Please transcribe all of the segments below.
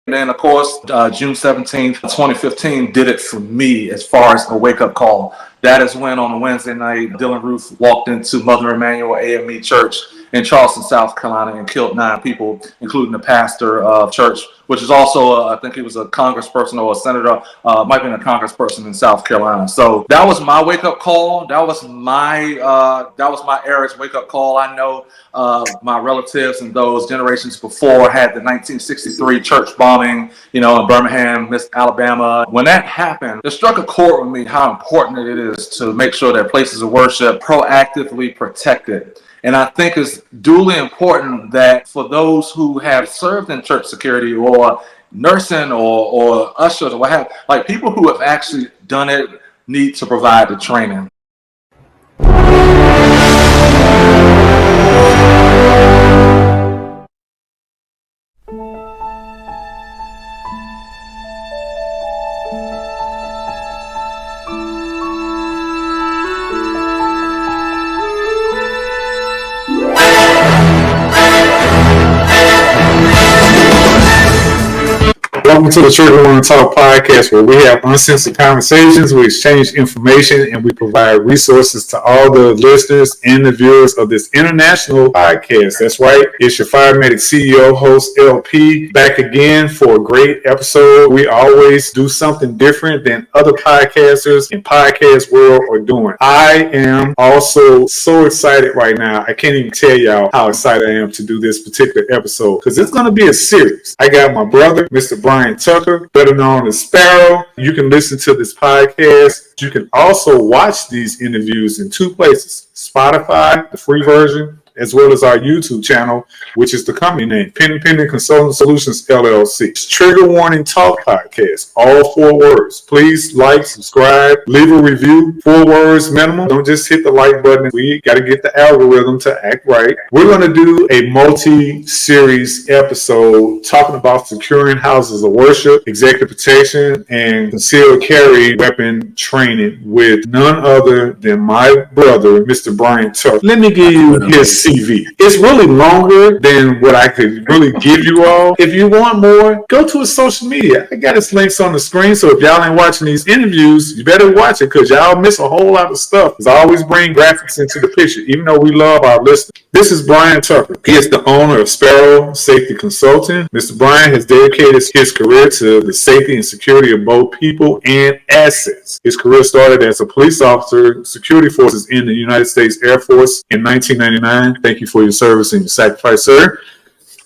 And then, of course, June 17th, 2015 did it for me as far as a wake-up call. That is when on a Wednesday night, Dylan Roof walked into Mother Emanuel A.M.E. Church in Charleston, South Carolina, and killed 9 people, including the pastor of church, which is also, I think he was a congressperson or a senator, might have been a congressperson in South Carolina. So that was my wake-up call. That was my era's wake-up call. I know my relatives and those generations before had the 1963 church bombing, in Birmingham, Alabama. When that happened, it struck a chord with me how important it is to make sure that places of worship proactively protected. And I think it's duly important that for those who have served in church security or nursing or ushers or what have, like people who have actually done it need to provide the training. Welcome to the Trigger Warning Talk podcast, where we have uncensored conversations, we exchange information, and we provide resources to all the listeners and the viewers of this international podcast. That's right. It's your Fire Medic CEO, host LP, back again for a great episode. We always do something different than other podcasters in podcast world are doing. I am also so excited right now. I can't even tell y'all how excited I am to do this particular episode because it's going to be a series. I got my brother, Mr. Bryant, TUCKER, better known as Sparrow. You can listen to this podcast. You can also watch these interviews in 2 places: Spotify, the free version, as well as our YouTube channel, which is the company name, Penton Consulting Solutions, LLC. Trigger Warning Talk Podcast, all 4 words. Please like, subscribe, leave a review, 4 words minimum. Don't just hit the like button. We got to get the algorithm to act right. We're going to do a multi-series episode talking about securing houses of worship, executive protection, and concealed carry weapon training with none other than my brother, Mr. Bryant TUCKER. Let me give you his CV. It's really longer than what I could really give you all. If you want more, go to his social media. I got his links on the screen, so if y'all ain't watching these interviews, you better watch it because y'all miss a whole lot of stuff. Because I always bring graphics into the picture, even though we love our listeners. This is Bryant TUCKER. He is the owner of Sparrow Safety Consulting. Mr. Bryant has dedicated his career to the safety and security of both people and assets. His career started as a police officer, security forces in the United States Air Force in 1999. Thank you for your service and your sacrifice, sir.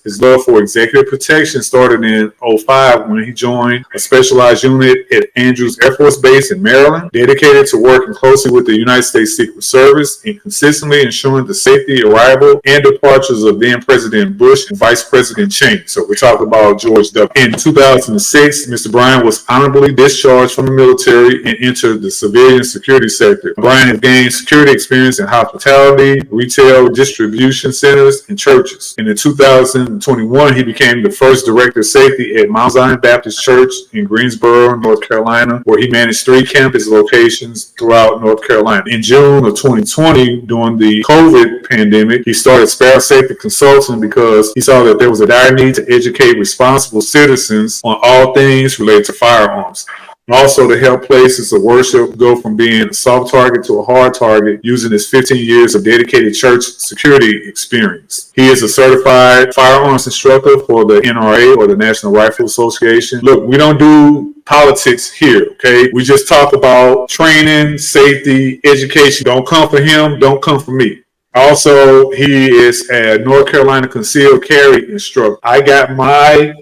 His love for executive protection started in 2005 when he joined a specialized unit at Andrews Air Force Base in Maryland, dedicated to working closely with the United States Secret Service and consistently ensuring the safety, arrival, and departures of then President Bush and Vice President Cheney. So we're talking about George W. In 2006, Mr. Bryant was honorably discharged from the military and entered the civilian security sector. Bryant has gained security experience in hospitality, retail, distribution centers, and churches. In the 2021, he became the first director of safety at Mount Zion Baptist Church in Greensboro, North Carolina, where he managed 3 campus locations throughout North Carolina. In June of 2020, during the COVID pandemic, he started Sparrow Safety Consulting because he saw that there was a dire need to educate responsible citizens on all things related to firearms. And also to help places of worship go from being a soft target to a hard target using his 15 years of dedicated church security experience. He is a certified firearms instructor for the NRA, or the National Rifle Association. Look, we don't do politics here, okay? We just talk about training, safety, education. Don't come for him, don't come for me. Also, he is a North Carolina concealed carry instructor. I got my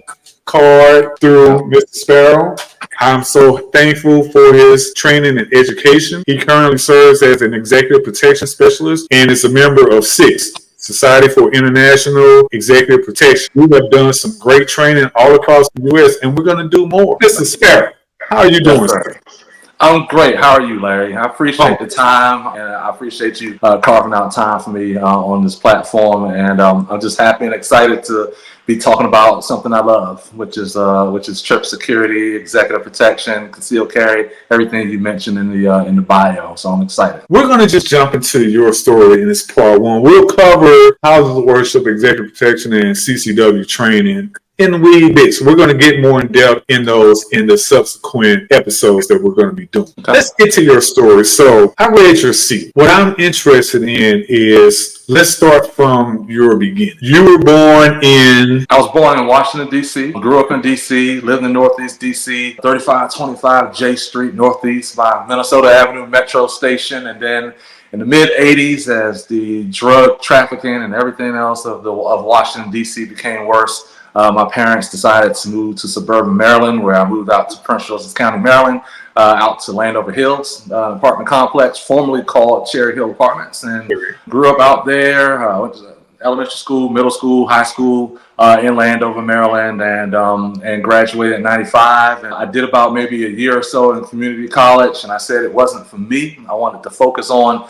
card through Mr. Sparrow. I'm so thankful for his training and education. He currently serves as an executive protection specialist and is a member of SIX, Society for International Executive Protection. We have done some great training all across the U.S., and we're going to do more. Mr. Sparrow, how are you doing, sir? I'm great. How are you, Larry? I appreciate the time, and I appreciate you carving out time for me on this platform. And I'm just happy and excited to be talking about something I love, which is church security, executive protection, concealed carry, everything you mentioned in the bio. So I'm excited. We're going to just jump into your story in this part 1. We'll cover houses of worship, executive protection, and CCW training in the weed bits. We're going to get more in depth in those in the subsequent episodes that we're going to be doing. Okay. Let's get to your story. So I read your C. What I'm interested in is, let's start from your beginning. You were born in... I was born in Washington, D.C., grew up in D.C., lived in Northeast D.C., 3525 J Street, Northeast by Minnesota Avenue Metro Station, and then in the mid-'80s, as the drug trafficking and everything else of Washington, D.C. became worse, my parents decided to move to suburban Maryland, where I moved out to Prince George's County, Maryland, out to Landover Hills, apartment complex, formerly called Cherry Hill Apartments, and grew up out there. Went to elementary school, middle school, high school in Landover, Maryland, and graduated in '95. And I did about maybe a year or so in community college, and I said it wasn't for me. I wanted to focus on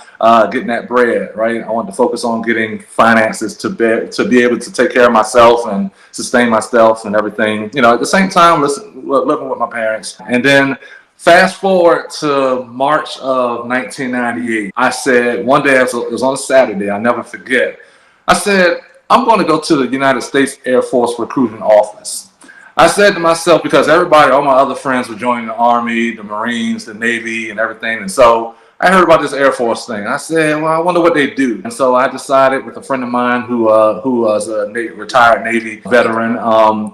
getting that bread, right? I wanted to focus on getting finances to be able to take care of myself and sustain myself and everything. You know, at the same time, living with my parents. And then fast forward to March of 1998. I said one day, it was on a Saturday, I'll never forget. I said, I'm going to go to the United States Air Force recruiting office. I said to myself, because everybody, all my other friends were joining the Army, the Marines, the Navy, and everything. And so I heard about this Air Force thing. I said, well, I wonder what they do. And so I decided with a friend of mine who was a retired Navy veteran,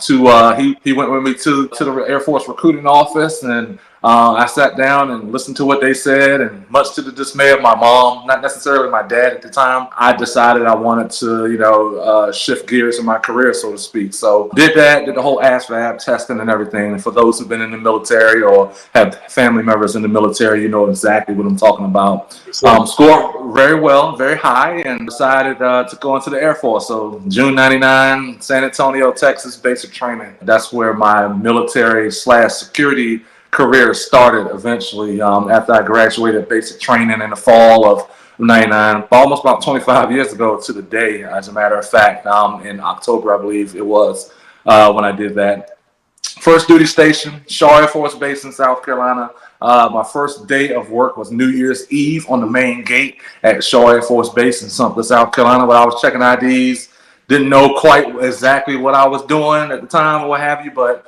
he went with me to the Air Force recruiting office, and I sat down and listened to what they said, and much to the dismay of my mom, not necessarily my dad at the time, I decided I wanted to, shift gears in my career, so to speak. So did the whole ASVAB testing and everything. And for those who've been in the military or have family members in the military, you know exactly what I'm talking about. Scored very well, very high, and decided to go into the Air Force. So June '99, San Antonio, Texas, basic training. That's where my military/security career started eventually, after I graduated basic training in the fall of '99, almost about 25 years ago to the day, as a matter of fact, in October, I believe it was, when I did that. First duty station, Shaw Air Force Base in South Carolina. My first day of work was New Year's Eve on the main gate at Shaw Air Force Base in Sumter, South Carolina, where I was checking IDs. Didn't know quite exactly what I was doing at the time or what have you, but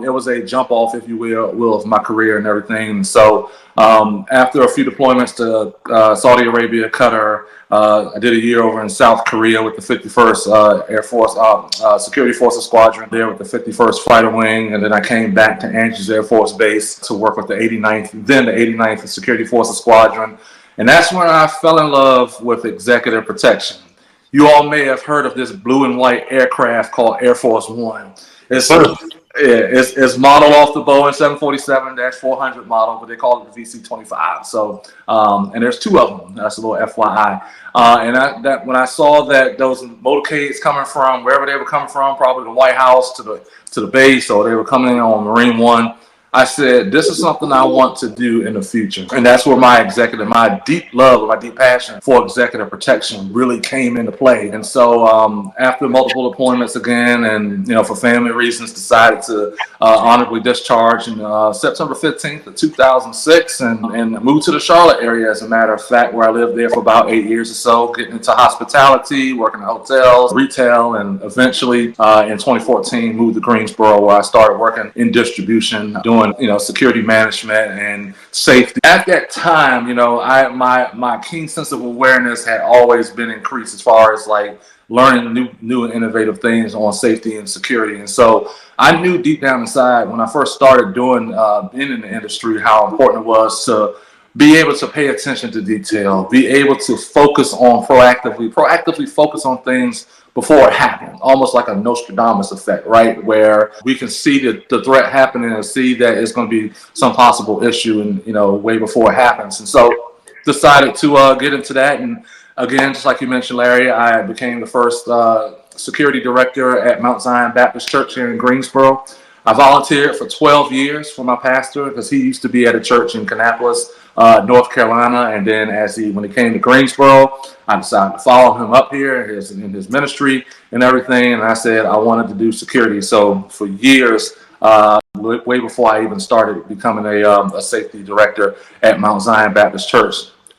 it was a jump off, if you will, of my career and everything. And so after a few deployments to Saudi Arabia, Qatar, I did a year over in South Korea with the 51st Air Force Security Forces Squadron there with the 51st Fighter Wing. And then I came back to Andrews Air Force Base to work with the 89th Security Forces Squadron. And that's when I fell in love with executive protection. You all may have heard of this blue and white aircraft called Air Force One. It's modeled off the Boeing 747-400 model, but they call it the VC-25. So, and there's two of them. That's a little FYI. And when I saw that those motorcades coming from wherever they were coming from, probably the White House to the base, or they were coming in on Marine One, I said, this is something I want to do in the future. And that's where my deep love, my deep passion for executive protection really came into play. And so after multiple deployments again, and, for family reasons, decided to honorably discharge in September 15th of 2006 and moved to the Charlotte area, as a matter of fact, where I lived there for about 8 years or so, getting into hospitality, working in hotels, retail, and eventually in 2014 moved to Greensboro, where I started working in distribution, doing security management and safety. At that time, my keen sense of awareness had always been increased as far as like learning new and innovative things on safety and security. And so I knew deep down inside when I first started being in the industry, how important it was to be able to pay attention to detail, be able to focus on proactively focus on things before it happened, almost like a Nostradamus effect, right? Where we can see the threat happening and see that it's going to be some possible issue, and way before it happens. And so decided to get into that. And again, just like you mentioned, Larry, I became the first security director at Mount Zion Baptist Church here in Greensboro. I volunteered for 12 years for my pastor because he used to be at a church in Kannapolis, North Carolina. And then when he came to Greensboro, I decided to follow him up here in his ministry and everything. And I said I wanted to do security. So for years, way before I even started becoming a safety director at Mount Zion Baptist Church,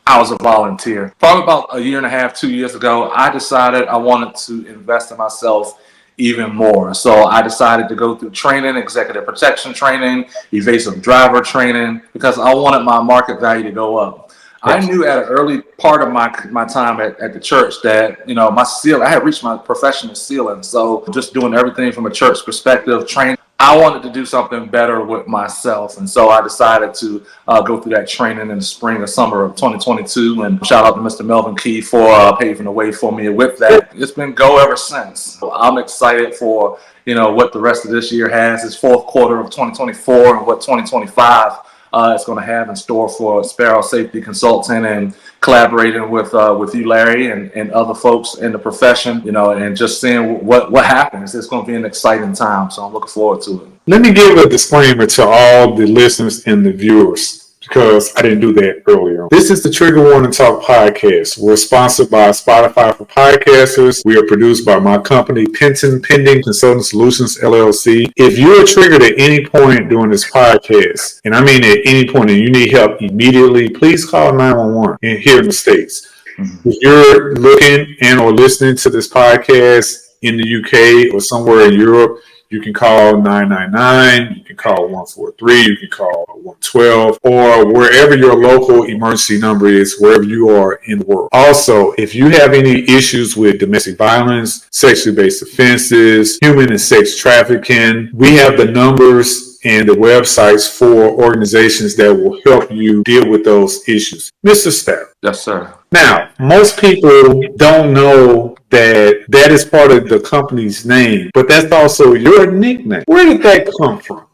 I was a volunteer. Probably about a year and a half, 2 years ago, I decided I wanted to invest in myself even more. So I decided to go through training, executive protection training, evasive driver training, because I wanted my market value to go up. I knew at an early part of my time at the church that, my ceiling, I had reached my professional ceiling. So just doing everything from a church perspective, training, I wanted to do something better with myself. And so I decided to go through that training in the spring or summer of 2022. And shout out to Mr. Melvin Key for paving the way for me with that. It's been go ever since. So I'm excited for, what the rest of this year has, this fourth quarter of 2024 and what 2025 it's going to have in store for Sparrow Safety Consulting, and collaborating with you, Larry, and other folks in the profession, and just seeing what happens. It's going to be an exciting time, so I'm looking forward to it. Let me give a disclaimer to all the listeners and the viewers, because I didn't do that earlier. This is the Trigger Warning Talk podcast. We're sponsored by Spotify for Podcasters. We are produced by my company, Penton Pending Consulting Solutions, LLC. If you're triggered at any point during this podcast, and I mean at any point, and you need help immediately, please call 911 here in the States. Mm-hmm. If you're looking and or listening to this podcast in the UK or somewhere in Europe, you can call 999, you can call 143, you can call 112, or wherever your local emergency number is, wherever you are in the world. Also, if you have any issues with domestic violence, sexually based offenses, human and sex trafficking, we have the numbers and the websites for organizations that will help you deal with those issues. Mr. Sparrow. Yes, sir. Now, most people don't know that is part of the company's name, but that's also your nickname. Where did that come from?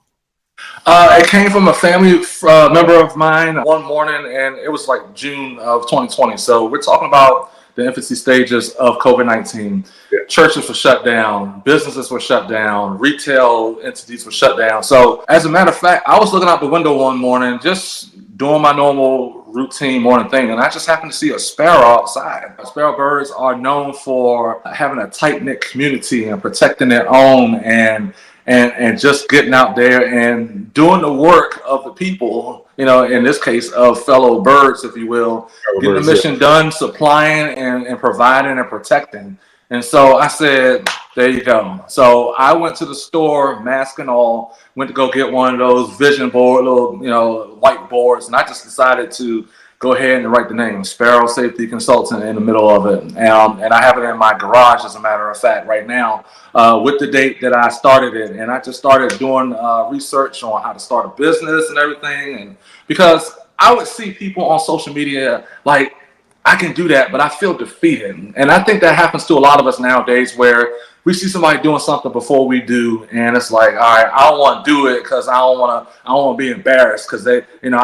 It came from a family member of mine one morning, and it was like June of 2020. So we're talking about the infancy stages of COVID-19. Yeah. Churches were shut down, businesses were shut down, retail entities were shut down. So as a matter of fact, I was looking out the window one morning, just doing my normal routine morning thing, and I just happened to see a sparrow outside. Sparrow birds are known for having a tight-knit community and protecting their own, and just getting out there and doing the work of the people, in this case of fellow birds, if you will, getting the mission done, supplying and providing and protecting. And so I said, there you go. So I went to the store, mask and all, went to go get one of those vision board, little, whiteboards, and I just decided to go ahead and write the name, Sparrow Safety Consultant, in the middle of it. And I have it in my garage, as a matter of fact, right now, with the date that I started it. And I just started doing research on how to start a business and everything. And because I would see people on social media like, I can do that, but I feel defeated. And I think that happens to a lot of us nowadays, where we see somebody doing something before we do, and it's like, all right, I don't want to do it because I don't want to be embarrassed, because they, in the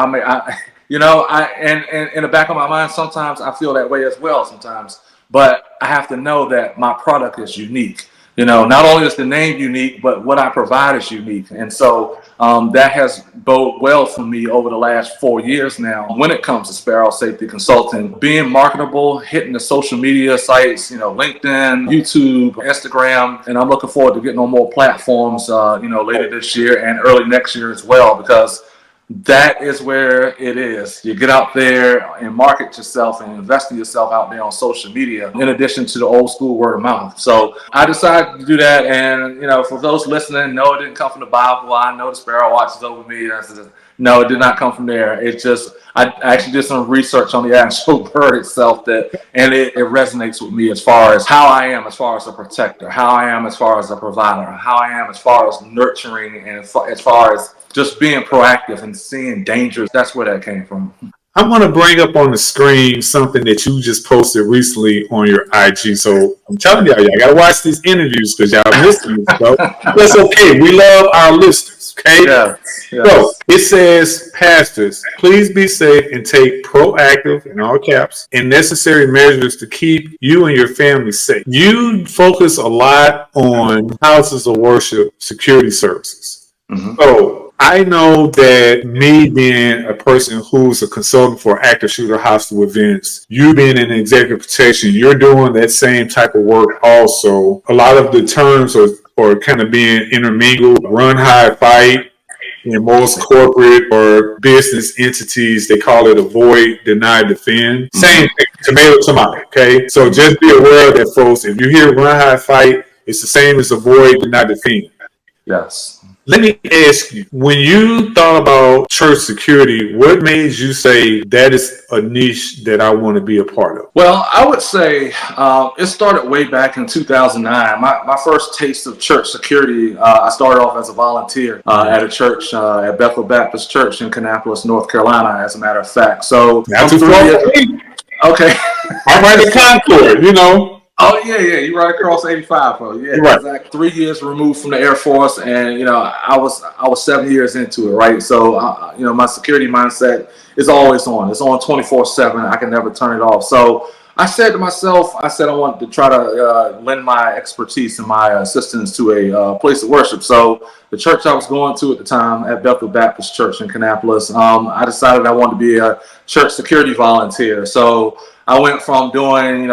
back of my mind, sometimes I feel that way as well sometimes. But I have to know that my product is unique. Not only is the name unique, but what I provide is unique. And so that has boded well for me over the last 4 years now when it comes to Sparrow Safety Consulting. Being marketable, hitting the social media sites, LinkedIn, YouTube, Instagram, and I'm looking forward to getting on more platforms, later this year and early next year as well, because that is where it is. You get out there and market yourself and invest in yourself out there on social media, in addition to the old school word of mouth. So I decided to do that. And, for those listening, no, it didn't come from the Bible. I know the sparrow watches over me. No, it did not come from there. It's just, I actually did some research on the actual bird itself, and it resonates with me as far as how I am as far as a protector, how I am as far as a provider, how I am as far as nurturing, and as far as just being proactive and seeing dangers. That's where that came from. I want to bring up on the screen something that you just posted recently on your IG. So I'm telling y'all got to watch these interviews because y'all missed them. So that's okay. We love our listeners. Okay. Yeah. So it says, pastors, please be safe and take proactive, in all caps, and necessary measures to keep you and your family safe. You focus a lot on houses of worship security services. Mm-hmm. So I know that me being a person who's a consultant for active shooter hostile events, you being in executive protection, you're doing that same type of work also. A lot of the terms are kind of being intermingled. Run, hide, fight. In most corporate or business entities, they call it avoid, deny, defend. Same thing, tomato, okay? So just be aware that, folks, if you hear run, hide, fight, It's the same as avoid, but not defend. Yes. Let me ask you, when you thought about church security, what made you say that is a niche that I want to be a part of? Well, I would say it started way back in 2009. My first taste of church security, I started off as a volunteer at a church, at Bethel Baptist Church in Kannapolis, North Carolina, as a matter of fact. So, Not too far from me. Okay. I'm right at Concord, you know. Oh yeah, you're right across 85, bro. Yeah, right. Exactly. 3 years removed from the Air Force, and I was 7 years into it, right? So my security mindset is always on. It's on 24/7. I can never turn it off. So I said to myself, I wanted to try to lend my expertise and my assistance to a place of worship. So the church I was going to at the time, at Bethel Baptist Church in Kannapolis, I decided I wanted to be a church security volunteer. So I went from doing,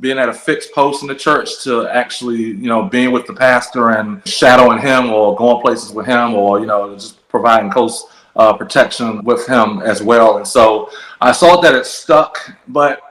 being at a fixed post in the church to actually, being with the pastor and shadowing him or going places with him or, just providing close protection with him as well. And so I saw that it stuck,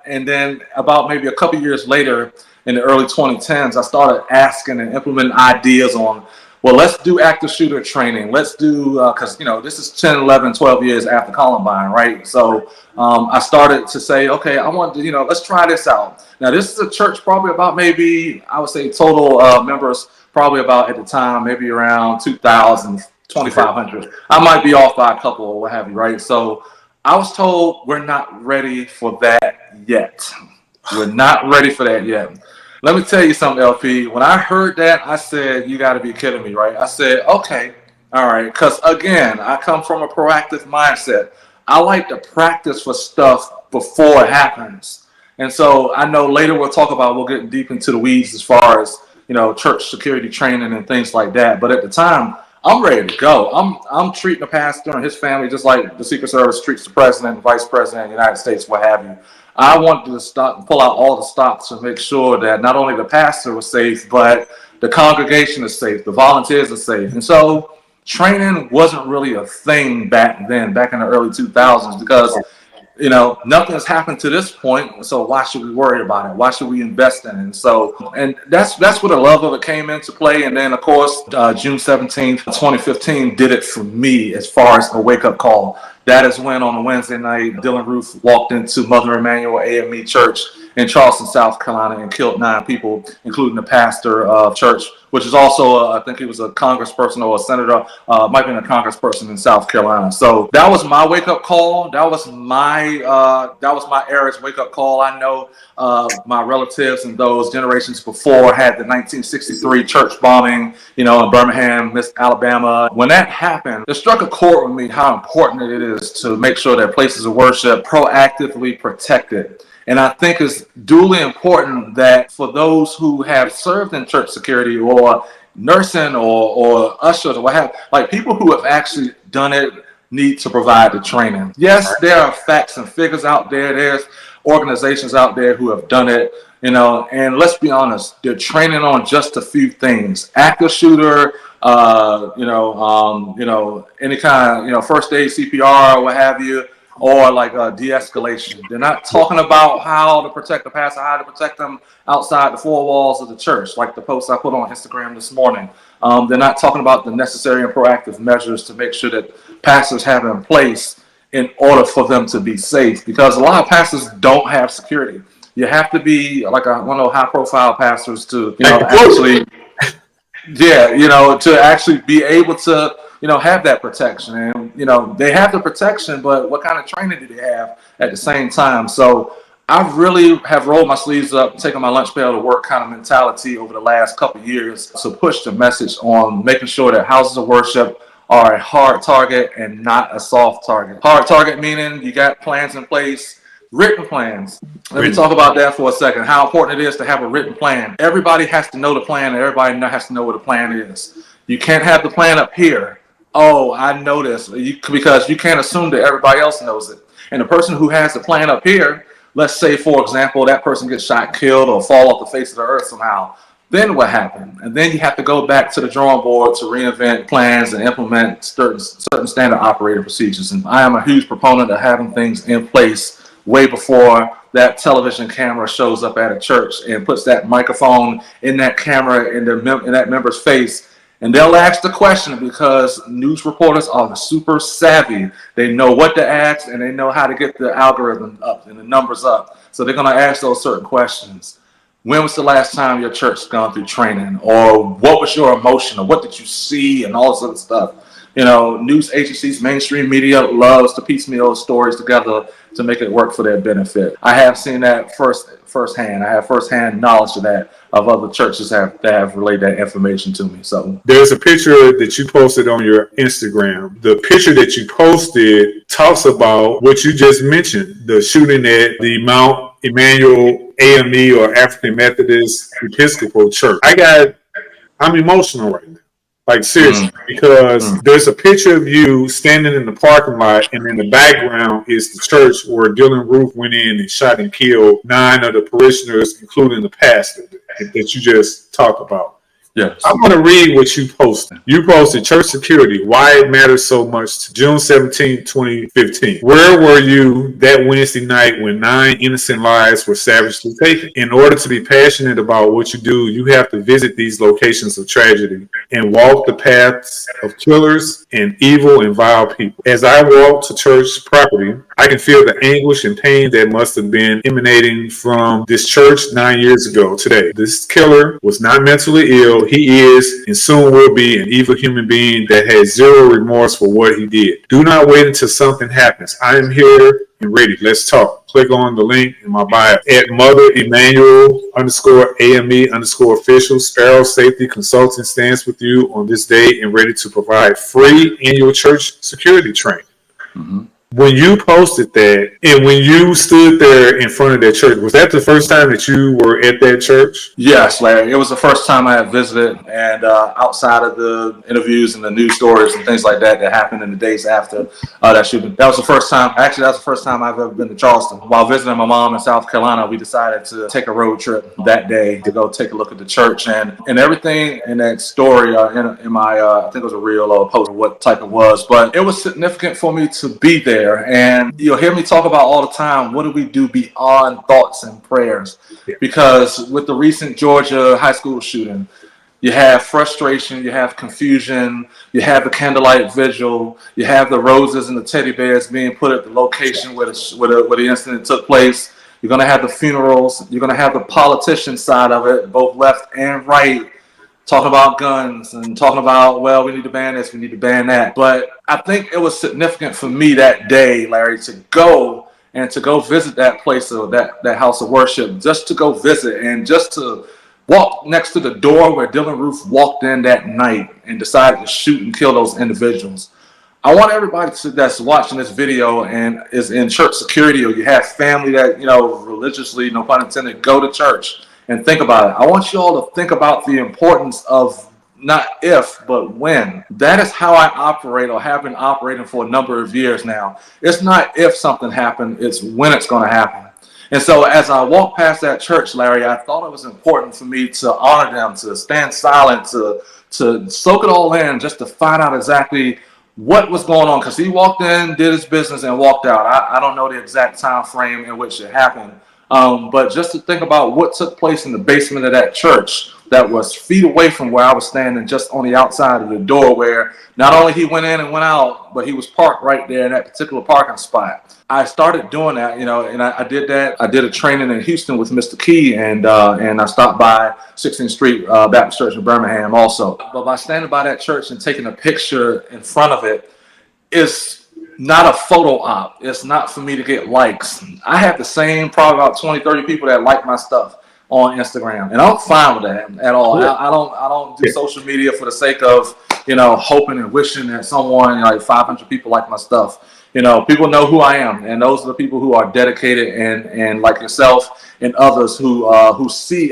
and then about maybe a couple years later in the early 2010s, I started asking and implementing ideas on, well, let's do active shooter training. Let's do, because, this is 10, 11, 12 years after Columbine, right? So I started to say, okay, I want to, let's try this out. Now, this is a church probably about maybe, I would say total members probably about at the time, maybe around 2,000, 2,500. I might be off by a couple or what have you, right? So I was told we're not ready for that yet. We're not ready for that yet. Let me tell you something, LP. When I heard that, I said, you got to be kidding me, right? I said, okay, all right. Because, again, I come from a proactive mindset. I like to practice for stuff before it happens. And so I know later we'll get deep into the weeds as far as, church security training and things like that. But at the time, I'm ready to go. I'm treating the pastor and his family just like the Secret Service treats the president, vice president of the United States, what have you. I wanted to pull out all the stops to make sure that not only the pastor was safe, but the congregation is safe, the volunteers are safe. And so training wasn't really a thing back then, back in the early 2000s, because nothing has happened to this point. So why should we worry about it? Why should we invest in it? And that's where the love of it came into play. And then, of course, June 17th, 2015 did it for me as far as a wake-up call. That is when on a Wednesday night, Dylan Roof walked into Mother Emanuel A.M.E. Church in Charleston, South Carolina, and killed 9 people, including the pastor of church, which is also, I think he was a congressperson or a senator, might have been a congressperson in South Carolina. So that was my wake-up call. That was my era's wake-up call. I know my relatives and those generations before had the 1963 church bombing, in Birmingham, Alabama. When that happened, it struck a chord with me how important it is to make sure that places of worship proactively protected. And I think it's duly important that for those who have served in church security or nursing or ushers or what have, like people who have actually done it need to provide the training. Yes, there are facts and figures out there. There's organizations out there who have done it, and let's be honest, they're training on just a few things. Active shooter, any kind of, first aid, CPR, or what have you. Or like de-escalation. They're not talking about how to protect the pastor, how to protect them outside the 4 walls of the church, like the post I put on Instagram this morning. They're not talking about the necessary and proactive measures to make sure that pastors have in place in order for them to be safe. Because a lot of pastors don't have security. You have to be like one of those high-profile pastors to, actually, to actually be able to, have that protection. And, they have the protection, but what kind of training do they have at the same time? So I really have rolled my sleeves up, taken my lunch pail to work kind of mentality over the last couple of years to push the message on making sure that houses of worship are a hard target and not a soft target. Hard target meaning you got plans in place, written plans. Let me talk about that for a second, how important it is to have a written plan. Everybody has to know the plan, and everybody has to know what the plan is. You can't have the plan up here. Oh, I know this, because you can't assume that everybody else knows it. And the person who has the plan up here, let's say, for example, that person gets shot, killed, or fall off the face of the earth somehow. Then what happened? And then you have to go back to the drawing board to reinvent plans and implement certain standard operating procedures. And I am a huge proponent of having things in place way before that television camera shows up at a church and puts that microphone in that camera in that member's face. And they'll ask the question because news reporters are super savvy. They know what to ask and they know how to get the algorithm up and the numbers up. So they're going to ask those certain questions. When was the last time your church has gone through training? Or what was your emotion? Or what did you see? And all this other stuff. You know, news agencies, mainstream media loves to piecemeal stories together to make it work for their benefit. I have seen that firsthand. I have firsthand knowledge of that, of other churches that have relayed that information to me. So there's a picture that you posted on your Instagram. The picture that you posted talks about what you just mentioned, the shooting at the Mount Emanuel A.M.E. or African Methodist Episcopal Church. I'm emotional right now. Like seriously, because there's a picture of you standing in the parking lot, and in the background is the church where Dylan Roof went in and shot and killed 9 of the parishioners, including the pastor that you just talked about. Yes. I'm going to read what you posted. You posted church security, why it matters so much, to June 17, 2015. Where were you that Wednesday night when 9 innocent lives were savagely taken? In order to be passionate about what you do, you have to visit these locations of tragedy and walk the paths of killers and evil and vile people. As I walk to church property, I can feel the anguish and pain that must have been emanating from this church 9 years ago today. This killer was not mentally ill. He is and soon will be an evil human being that has zero remorse for what he did. Do not wait until something happens. I am here and ready. Let's talk. Click on the link in my bio at Mother Emanuel _AME_official. Sparrow Safety Consulting stands with you on this day and ready to provide free annual church security training. Mm-hmm. When you posted that and when you stood there in front of that church, was that the first time that you were at that church? Yes, Larry. It was the first time I had visited, and outside of the interviews and the news stories and things like that happened in the days after that shooting. That was the first time. Actually, that's the first time I've ever been to Charleston. While visiting my mom in South Carolina, we decided to take a road trip that day to go take a look at the church, and everything in that story in my I think it was a reel or a post, what type it was, but it was significant for me to be there. And you'll hear me talk about all the time, what do we do beyond thoughts and prayers? Because with the recent Georgia high school shooting, you have frustration, you have confusion, you have the candlelight vigil, you have the roses and the teddy bears being put at the location where the incident took place. You're going to have the funerals. You're going to have the politician side of it, both left and right, talking about guns and talking about, well, we need to ban this, we need to ban that. But I think it was significant for me that day, Larry, to go visit that place, or that house of worship, just to go visit and just to walk next to the door where Dylan Roof walked in that night and decided to shoot and kill those individuals. I want everybody that's watching this video and is in church security, or you have family that, religiously, no pun intended, go to church. And think about it. I want you all to think about the importance of not if, but when. That is how I operate, or have been operating for a number of years now. It's not if something happened, it's when it's going to happen. And so as I walked past that church, Larry, I thought it was important for me to honor them, to stand silent, to soak it all in, just to find out exactly what was going on. Because he walked in, did his business, and walked out. I don't know the exact time frame in which it happened. But just to think about what took place in the basement of that church that was feet away from where I was standing, just on the outside of the door, where not only he went in and went out, but he was parked right there in that particular parking spot. I started doing that, and I did that. I did a training in Houston with Mr. Key, and I stopped by 16th Street Baptist Church in Birmingham also. But by standing by that church and taking a picture in front of it, it's not a photo op. It's not for me to get likes. I have the same, probably about 20, 30 people that like my stuff on Instagram, and I'm fine with that at all. I don't do social media for the sake of, hoping and wishing that someone, like 500 people like my stuff. People know who I am, and those are the people who are dedicated and like yourself and others who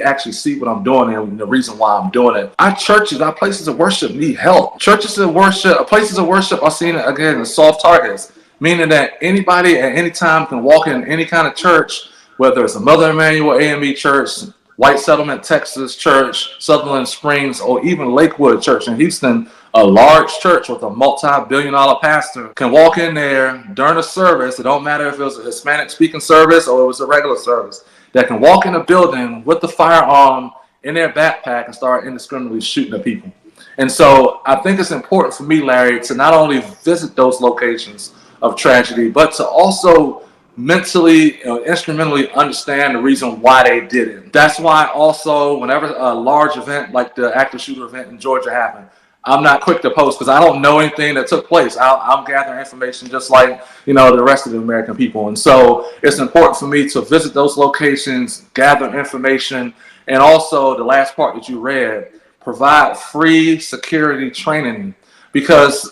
actually see what I'm doing and the reason why I'm doing it. Our churches, our places of worship need help. Places of worship are seen, again, as soft targets, meaning that anybody at any time can walk in any kind of church, whether it's a Mother Emanuel A.M.E. church, White Settlement, Texas church, Sutherland Springs, or even Lakewood church in Houston, A large church with a multi-billion-dollar pastor can walk in there during a service. It don't matter if it was a Hispanic speaking service or it was a regular service. That can walk in a building with the firearm in their backpack and start indiscriminately shooting at people. And so I think it's important for me, Larry, to not only visit those locations of tragedy, but to also mentally, instrumentally understand the reason why they did it. That's why also whenever a large event like the active shooter event in Georgia happened, I'm not quick to post because I don't know anything that took place. I'm gathering information just like, the rest of the American people. And so it's important for me to visit those locations, gather information, and also the last part that you read, provide free security training, because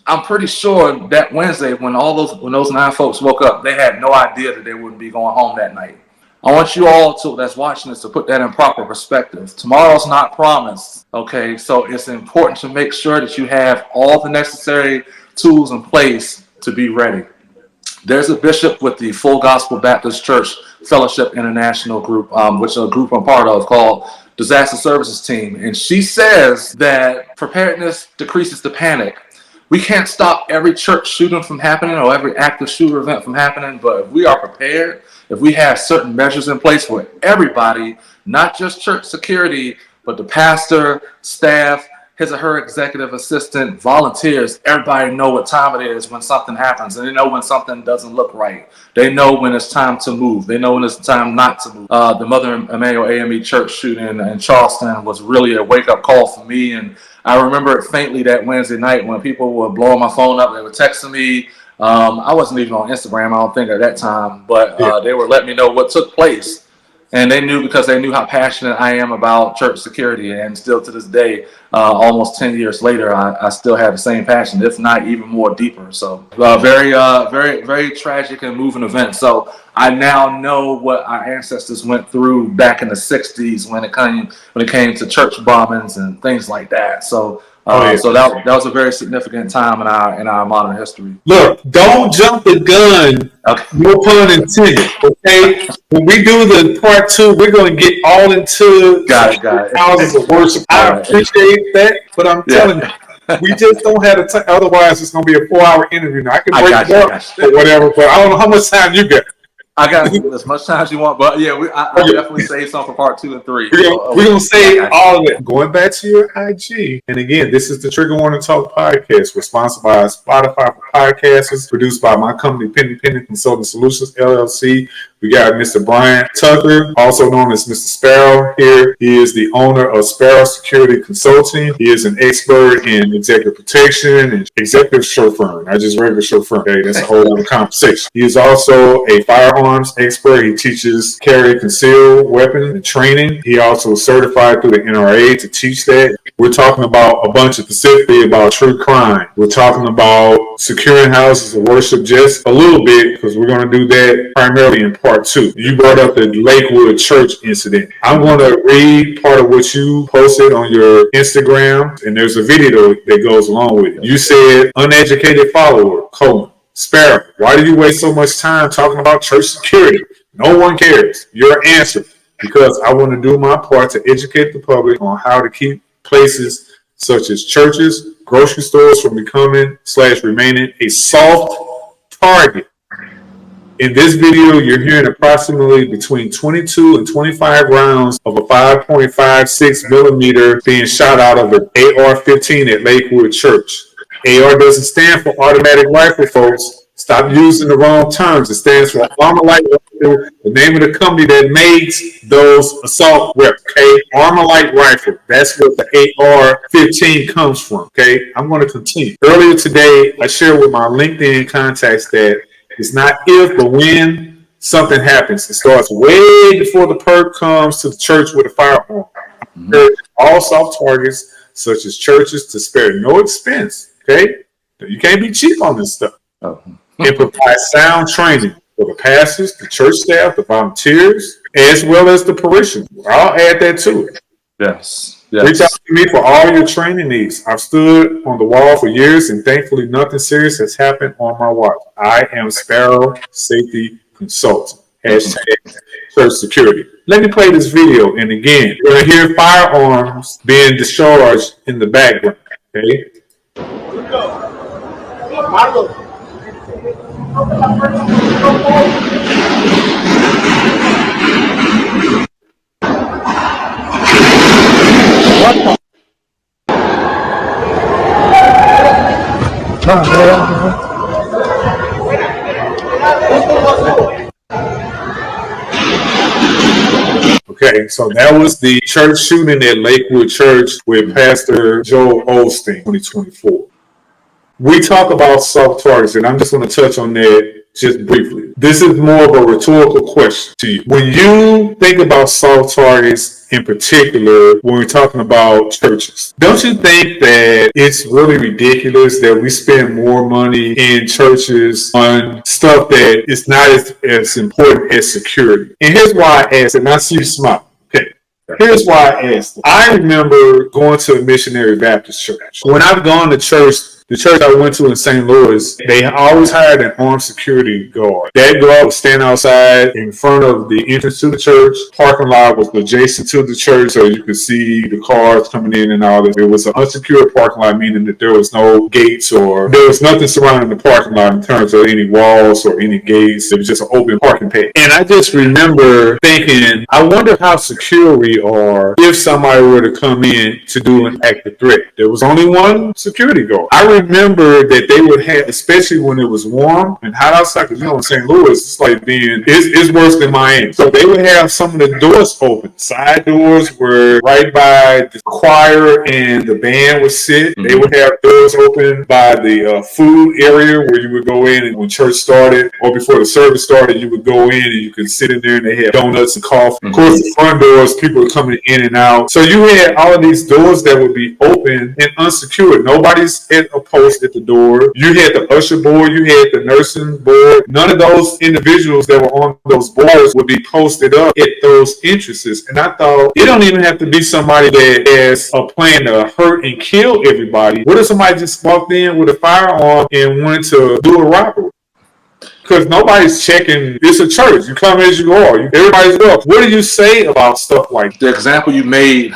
I'm pretty sure that Wednesday when those 9 folks woke up, they had no idea that they wouldn't be going home that night. I want you all that's watching this to put that in proper perspective. Tomorrow's not promised, okay? So it's important to make sure that you have all the necessary tools in place to be ready. There's a bishop with the Full Gospel Baptist Church Fellowship International group, which is a group I'm part of called Disaster Services Team. And she says that preparedness decreases the panic. We can't stop every church shooting from happening or every active shooter event from happening, but if we are prepared, if we have certain measures in place for everybody, not just church security, but the pastor, staff, his or her executive assistant, volunteers, everybody know what time it is when something happens, and they know when something doesn't look right. They know when it's time to move. They know when it's time not to move. The Mother Emanuel A.M.E. church shooting in Charleston was really a wake-up call for me, and I remember it faintly that Wednesday night when people were blowing my phone up. They were texting me. I wasn't even on Instagram, I don't think, at that time, but they were letting me know what took place. And they knew because they knew how passionate I am about church security. And still to this day, almost 10 years later, I still have the same passion, if not even more deeper. So very, very tragic and moving event. So I now know what our ancestors went through back in the 60s when it came to church bombings and things like that. So so that was a very significant time in our modern history. Look, don't jump the gun. Okay. No pun intended. Okay. When we do the part 2, we're going to get all into Got it. houses of worship. I appreciate that, but I'm telling you, we just don't have the time. Otherwise, it's going to be a 4-hour interview. Now I can break it up or whatever, but I don't know how much time you got. I got as much time as you want, but yeah, I definitely save some for part 2 and 3. We're going to save all of it. Going back to your IG. And again, this is the Trigger Warning Talk podcast. We're sponsored by Spotify for podcasters, produced by my company, Penton Consulting Solutions, LLC. We got Mr. Bryant Tucker, also known as Mr. Sparrow here. He is the owner of Sparrow Security Consulting. He is an expert in executive protection and executive chauffeur, not just regular chauffeur. Okay, that's a whole other conversation. He is also a firearms expert. He teaches carry concealed weapon and training. He also is certified through the NRA to teach that. We're talking about a bunch of specifically about true crime. We're talking about securing houses of worship just a little bit because we're going to do that primarily in part 2. You brought up the Lakewood church incident. I'm going to read part of what you posted on your Instagram, and there's a video that goes along with it. You said, uneducated follower, Sparrow, why do you waste so much time talking about church security? No one cares. Your answer, because I want to do my part to educate the public on how to keep places such as churches, grocery stores from becoming/remaining a soft target. In this video, you're hearing approximately between 22 and 25 rounds of a 5.56 millimeter being shot out of an AR-15 at Lakewood Church. AR doesn't stand for automatic rifle, folks. Stop using the wrong terms. It stands for Armor Light Rifle, the name of the company that makes those assault weapons. Okay, Armor Light Rifle. That's what the AR-15 comes from. Okay, I'm going to continue. Earlier today, I shared with my LinkedIn contacts that it's not if, but when something happens. It starts way before the perp comes to the church with a firearm. All soft targets, such as churches, to spare no expense. Okay, you can't be cheap on this stuff. It provides sound training for the pastors, the church staff, the volunteers, as well as the parishioners. I'll add that to it. Yes. Reach out to me for all your training needs. I've stood on the wall for years, and thankfully nothing serious has happened on my watch. I am Sparrow Safety Consultant. Hashtag church security. Let me play this video, and again, you're going to hear firearms being discharged in the background. Okay. Okay, so that was the church shooting at Lakewood Church with Pastor Joe Osteen, 2024. We talk about soft targets, and I'm just going to touch on that just briefly. This is more of a rhetorical question to you. When you think about soft targets in particular, when we're talking about churches, don't you think that it's really ridiculous that we spend more money in churches on stuff that is not as important as security? And here's why I ask, and I see you smile. Okay. Here's why I asked. I remember going to a missionary Baptist church. When I've gone to church, the church I went to in St. Louis, they always hired an armed security guard. That guard would stand outside in front of the entrance to the church. Parking lot was adjacent to the church, so you could see the cars coming in and all that. It was an unsecured parking lot, meaning that there was no gates or there was nothing surrounding the parking lot in terms of any walls or any gates. It was just an open parking pad. And I just remember thinking, I wonder how secure we are if somebody were to come in to do an active threat. There was only one security guard. I remember that they would have, especially when it was warm and hot outside, because in St. Louis, it's like it's worse than Miami. So they would have some of the doors open. Side doors were right by the choir and the band would sit. Mm-hmm. They would have doors open by the food area where you would go in, and when church started or before the service started, you would go in and you could sit in there and they had donuts and coffee. Mm-hmm. Of course, the front doors, people were coming in and out. So you had all of these doors that would be open and unsecured. Nobody's at a post at the door. You had the usher board, you had the nursing board. None of those individuals that were on those boards would be posted up at those entrances. And I thought, it don't even have to be somebody that has a plan to hurt and kill everybody. What if somebody just walked in with a firearm and wanted to do a robbery? Because nobody's checking. It's a church. You come as you are. Everybody's up. What do you say about stuff like that? The example you made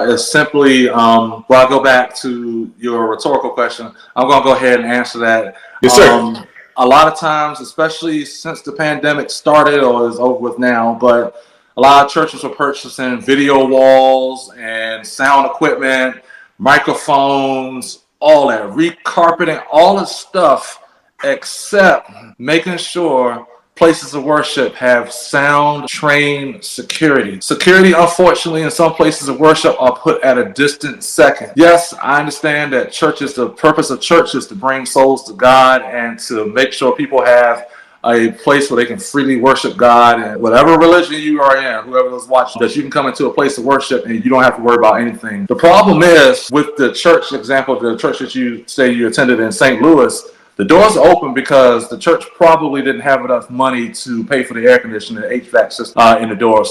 is simply, well, I'll go back to your rhetorical question. I'm going to go ahead and answer that. Yes, sir. A lot of times, especially since the pandemic started or is over with now, but a lot of churches are purchasing video walls and sound equipment, microphones, all that, recarpeting, all this stuff, except making sure places of worship have sound trained security. Security, unfortunately, in some places of worship are put at a distant second. Yes, I understand that the purpose of church is to bring souls to God and to make sure people have a place where they can freely worship God, and whatever religion you are in, whoever is watching, that you can come into a place of worship and you don't have to worry about anything. The problem is with the church example, the church that you say you attended in St. Louis, the doors are open because the church probably didn't have enough money to pay for the air conditioning, the HVAC system in the door,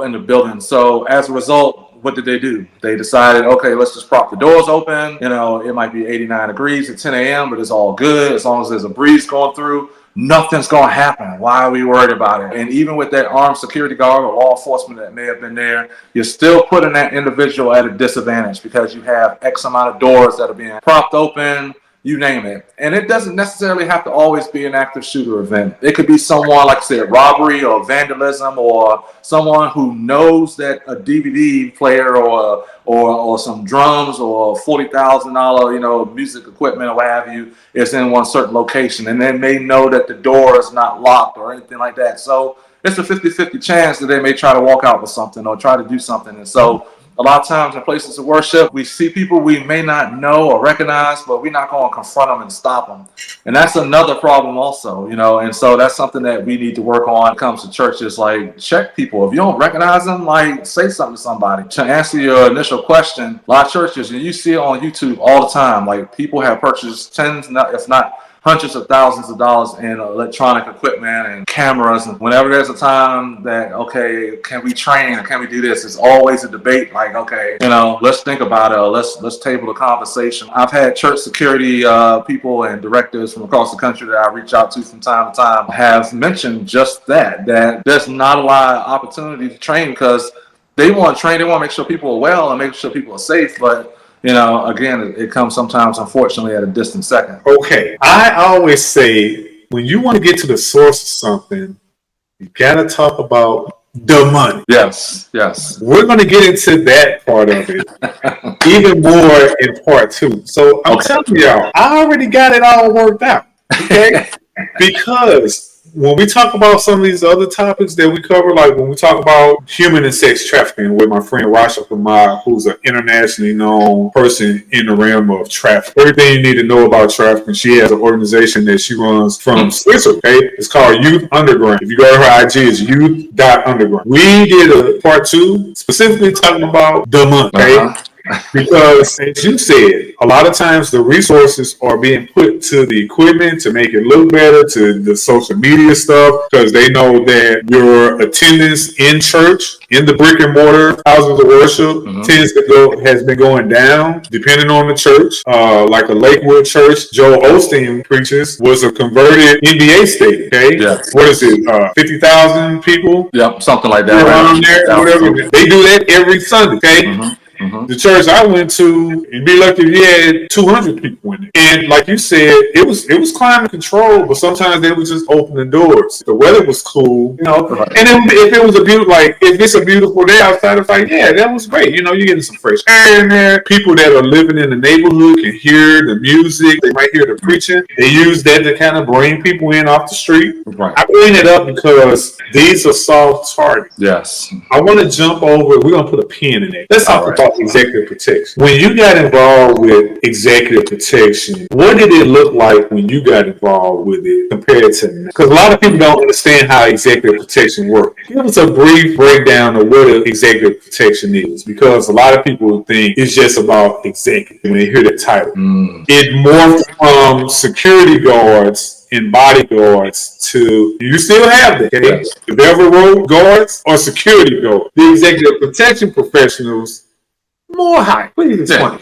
in the building. So as a result, what did they do? They decided, okay, let's just prop the doors open. It might be 89 degrees at 10 a.m., but it's all good as long as there's a breeze going through. Nothing's going to happen. Why are we worried about it? And even with that armed security guard or law enforcement that may have been there, you're still putting that individual at a disadvantage because you have X amount of doors that are being propped open, you name it. And it doesn't necessarily have to always be an active shooter event. It could be someone, like I said, robbery or vandalism, or someone who knows that a DVD player or some drums or $40,000, music equipment or what have you is in one certain location. And they may know that the door is not locked or anything like that. So it's a 50-50 chance that they may try to walk out with something or try to do something. And so a lot of times in places of worship, we see people we may not know or recognize, but we're not going to confront them and stop them. And that's another problem also, and so that's something that we need to work on when it comes to churches. Like, check people. If you don't recognize them, like, say something to somebody. To answer your initial question, a lot of churches, and you see it on YouTube all the time, like, people have purchased tens, if not hundreds of thousands of dollars in electronic equipment and cameras. And whenever there's a time that, okay, can we train or can we do this? It's always a debate. Like, okay, let's think about it. Or let's table the conversation. I've had church security people and directors from across the country that I reach out to from time to time have mentioned just that there's not a lot of opportunity to train because they want to train. They want to make sure people are well and make sure people are safe, but again, it comes sometimes, unfortunately, at a distant second. Okay. I always say when you want to get to the source of something, you got to talk about the money. Yes, yes. We're going to get into that part of it even more in part 2. So I'm telling y'all, I already got it all worked out. Okay? Because when we talk about some of these other topics that we cover, like when we talk about human and sex trafficking with my friend Rasha Kamar, who's an internationally known person in the realm of trafficking. Everything you need to know about trafficking. She has an organization that she runs from Switzerland. Okay? It's called Youth Underground. If you go to her IG, it's youth.underground. We did a part 2 specifically talking about the money. Okay? Because, as you said, a lot of times the resources are being put to the equipment to make it look better, to the social media stuff, because they know that your attendance in church, in the brick and mortar houses of worship, has been going down, depending on the church. Like a Lakewood church, Joel Osteen preaches, was a converted NBA stadium. Okay, what is it? 50,000 people. Yep, something like that. Around there, whatever. They do that every Sunday. Okay. The church I went to, you'd be lucky if you had 200 people in it. And like you said, it was climate control, but sometimes they would just open the doors. The weather was cool, And then if it was if it's a beautiful day outside, it's like, yeah, that was great. You're getting some fresh air in there. People that are living in the neighborhood can hear the music. They might hear the preaching. They use that to kind of bring people in off the street. Right. I bring it up because these are soft targets. Yes. I want to jump over. We're going to put a pin in it. Let's talk about executive protection. When you got involved with executive protection, what did it look like when you got involved with it compared to now? Because a lot of people don't understand how executive protection works. Give us a brief breakdown of what executive protection is, because a lot of people think it's just about executive when they hear the title. It morphed from security guards and bodyguards to, you still have that, okay? Yes. The Bevel Road guards or security guards. The executive protection professionals, more high. Please explain.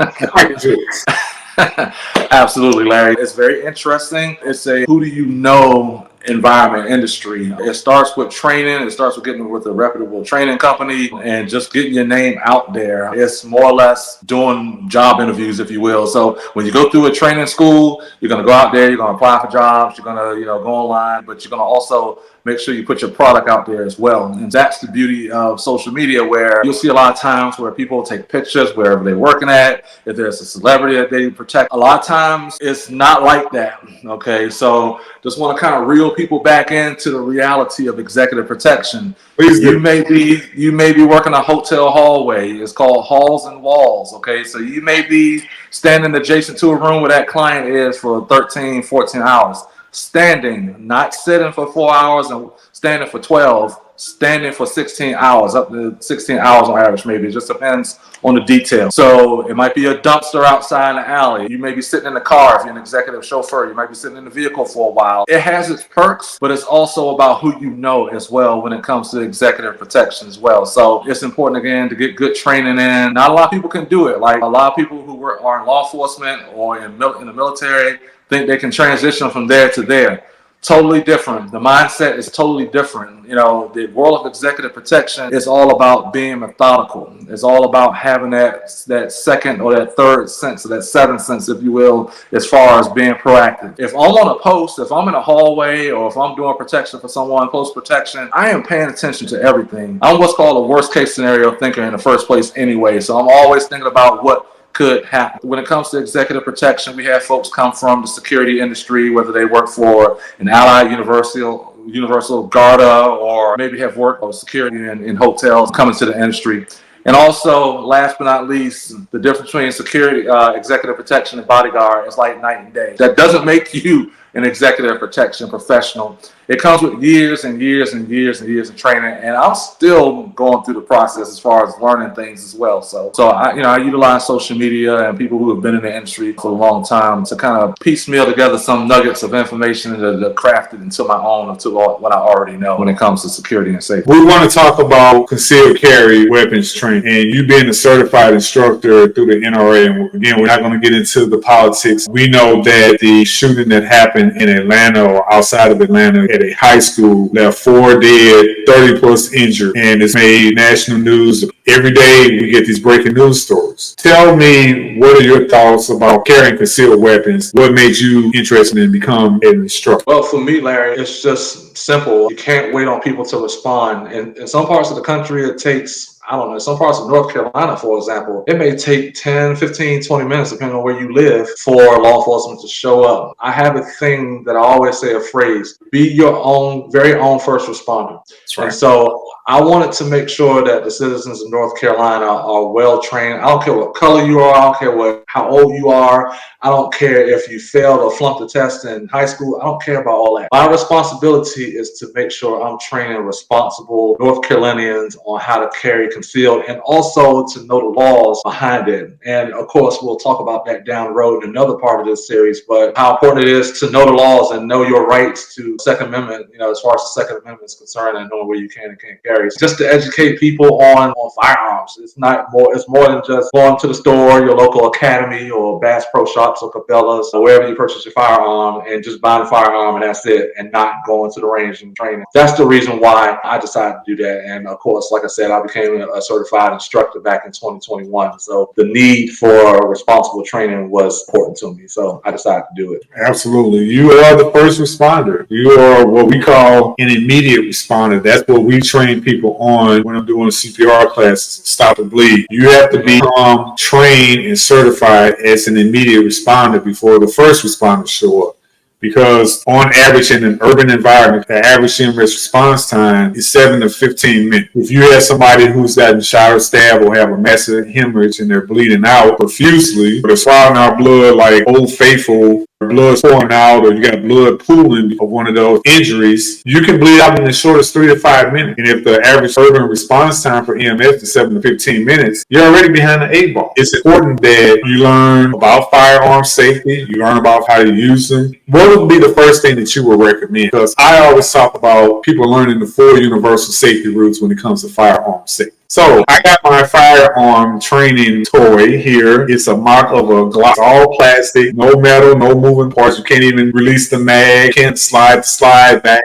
Absolutely, Larry. It's very interesting. It's a who do you know environment industry. It starts with training. It starts with getting with a reputable training company and just getting your name out there. It's more or less doing job interviews, if you will. So when you go through a training school, you're going to go out there, you're going to apply for jobs, you're going to, go online, but you're going to also make sure you put your product out there as well. And that's the beauty of social media, where you'll see a lot of times where people take pictures wherever they're working at. If there's a celebrity that they protect, a lot of times it's not like that. Okay, so just want to kind of reel people back into the reality of executive protection. You may be working a hotel hallway. It's called halls and walls. Okay, so you may be standing adjacent to a room where that client is for 13, 14 hours. Standing, not sitting for 4 hours and standing for 12, standing for 16 hours, up to 16 hours on average, maybe. It just depends on the detail. So it might be a dumpster outside in the alley. You may be sitting in the car if you're an executive chauffeur. You might be sitting in the vehicle for a while. It has its perks, but it's also about who you know as well when it comes to executive protection as well. So it's important, again, to get good training in. Not a lot of people can do it. Like a lot of people who are in law enforcement or in the military think they can transition from there to there. Totally different. The mindset is totally different. The world of executive protection is all about being methodical. It's all about having that second or that third sense, or that seventh sense, if you will, as far as being proactive. If I'm on a post, if I'm in a hallway, or if I'm doing protection for someone, close protection, I am paying attention to everything. I'm what's called a worst case scenario thinker in the first place anyway. So I'm always thinking about what could happen. When it comes to executive protection, we have folks come from the security industry, whether they work for an Allied Universal Garda, or maybe have worked on security in hotels, coming to the industry. And also, last but not least, the difference between security, executive protection, and bodyguard is like night and day. That doesn't make you an executive protection professional. It comes with years and years and years and years of training, and I'm still going through the process as far as learning things as well. So I utilize social media and people who have been in the industry for a long time to kind of piecemeal together some nuggets of information to craft it into my own, into what I already know when it comes to security and safety. We want to talk about concealed carry weapons training, and you being a certified instructor through the NRA. And again, we're not going to get into the politics. We know that the shooting that happened happened in Atlanta or outside of Atlanta at a high school, left 4 dead, 30 plus injured, and it's made national news. Every day we get these breaking news stories. Tell me, what are your thoughts about carrying concealed weapons? What made you interested in become an instructor? Well, for me, Larry, it's just simple. You can't wait on people to respond. In some parts of the country, it takes, I don't know, some parts of North Carolina, for example, it may take 10, 15, 20 minutes, depending on where you live, for law enforcement to show up. I have a thing that I always say, a phrase: be your own, very own first responder. That's right. And so I wanted to make sure that the citizens of North Carolina are well trained. I don't care what color you are. I don't care how old you are. I don't care if you failed or flunked the test in high school. I don't care about all that. My responsibility is to make sure I'm training responsible North Carolinians on how to carry concealed, and also to know the laws behind it. And of course, we'll talk about that down the road in another part of this series, but how important it is to know the laws and know your rights to Second Amendment, as far as the Second Amendment is concerned, and knowing where you can and can't carry. Just to educate people on firearms. It's more than just going to the store, your local academy or Bass Pro Shops or Cabela's or wherever you purchase your firearm, and just buying a firearm and that's it, and not going to the range and training. That's the reason why I decided to do that. And of course, like I said, I became a certified instructor back in 2021. So the need for responsible training was important to me. So I decided to do it. Absolutely. You are the first responder. You are what we call an immediate responder. That's what we train people on when I'm doing CPR classes, stop the bleed. You have to become trained and certified as an immediate responder before the first responders show up. Because on average in an urban environment, the average EMS response time is 7 to 15 minutes. If you have somebody who's gotten shot or stabbed or have a massive hemorrhage and they're bleeding out profusely, or they're swallowing out blood like Old Faithful, or blood's pouring out, or you got blood pooling of one of those injuries, you can bleed out in the shortest 3 to 5 minutes. And if the average urban response time for EMS is 7 to 15 minutes, you're already behind the 8 ball. It's important that you learn about firearm safety, you learn about how to use them. What would be the first thing that you would recommend? Because I always talk about people learning the 4 universal safety rules when it comes to firearm safety. So I got my firearm training toy here. It's a mock of a Glock. It's all plastic, no metal, no moving parts. You can't even release the mag, can't slide back.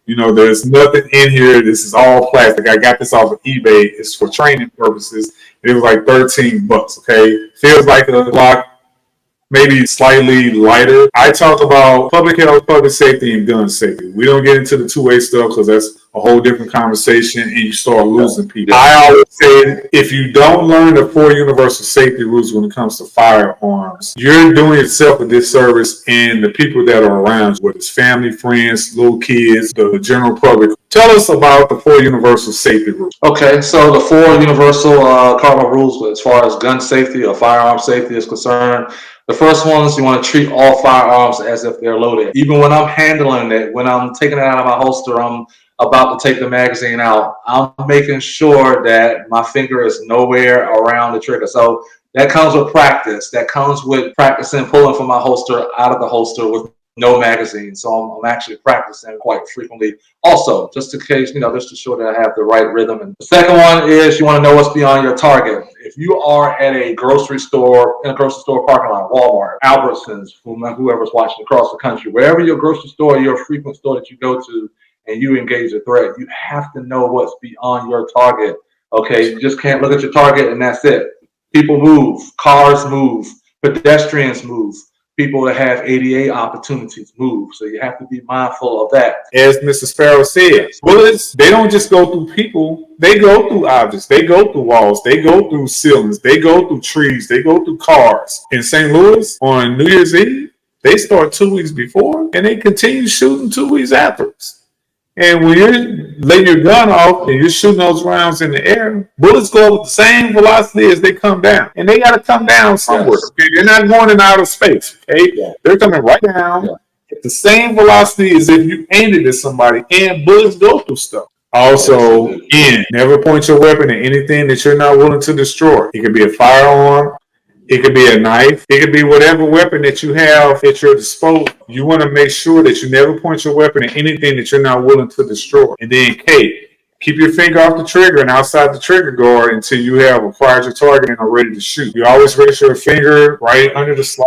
There's nothing in here. This is all plastic. I got this off of eBay. It's for training purposes. It was like $13, okay? Feels like a Glock, maybe slightly lighter. I talk about public health, public safety, and gun safety. We don't get into the two-way stuff because that's a whole different conversation and you start losing people. I always say, if you don't learn the 4 universal safety rules when it comes to firearms, you're doing yourself a disservice and the people that are around you, whether it's family, friends, little kids, the general public. Tell us about the 4 universal safety rules. Okay, so the 4 universal cardinal rules as far as gun safety or firearm safety is concerned. The first one is you want to treat all firearms as if they're loaded. Even when I'm handling it, when I'm taking it out of my holster, I'm about to take the magazine out, I'm making sure that my finger is nowhere around the trigger. So that comes with practice. That comes with practicing pulling from my holster out of the holster with no magazine. So I'm actually practicing quite frequently. Also, just in case, just to show that I have the right rhythm. And the second one is you want to know what's beyond your target. If you are at a grocery store, in a grocery store parking lot, Walmart, Albertsons, whoever's watching across the country, wherever your grocery store, your frequent store that you go to, and you engage a threat, you have to know what's beyond your target. Okay, you just can't look at your target and that's it. People move, cars move, pedestrians move. People that have ADA opportunities move. So you have to be mindful of that. As Mr. Sparrow says, bullets, they don't just go through people. They go through objects. They go through walls. They go through ceilings. They go through trees. They go through cars. In St. Louis, on New Year's Eve, they start 2 weeks before and they continue shooting 2 weeks afterwards. And when you're letting your gun off and you're shooting those rounds in the air, bullets go with the same velocity as they come down. And they got to come down somewhere. Okay? They're not going in outer space. Okay? Yeah. They're coming right down at the same velocity as if you aimed it at somebody. And bullets go through stuff. Also, again, never point your weapon at anything that you're not willing to destroy. It could be a firearm. It could be a knife. It could be whatever weapon that you have at your disposal. You want to make sure that you never point your weapon at anything that you're not willing to destroy. And then, Kate, Keep your finger off the trigger and outside the trigger guard until you have acquired your target and are ready to shoot. You always rest your finger right under the slide.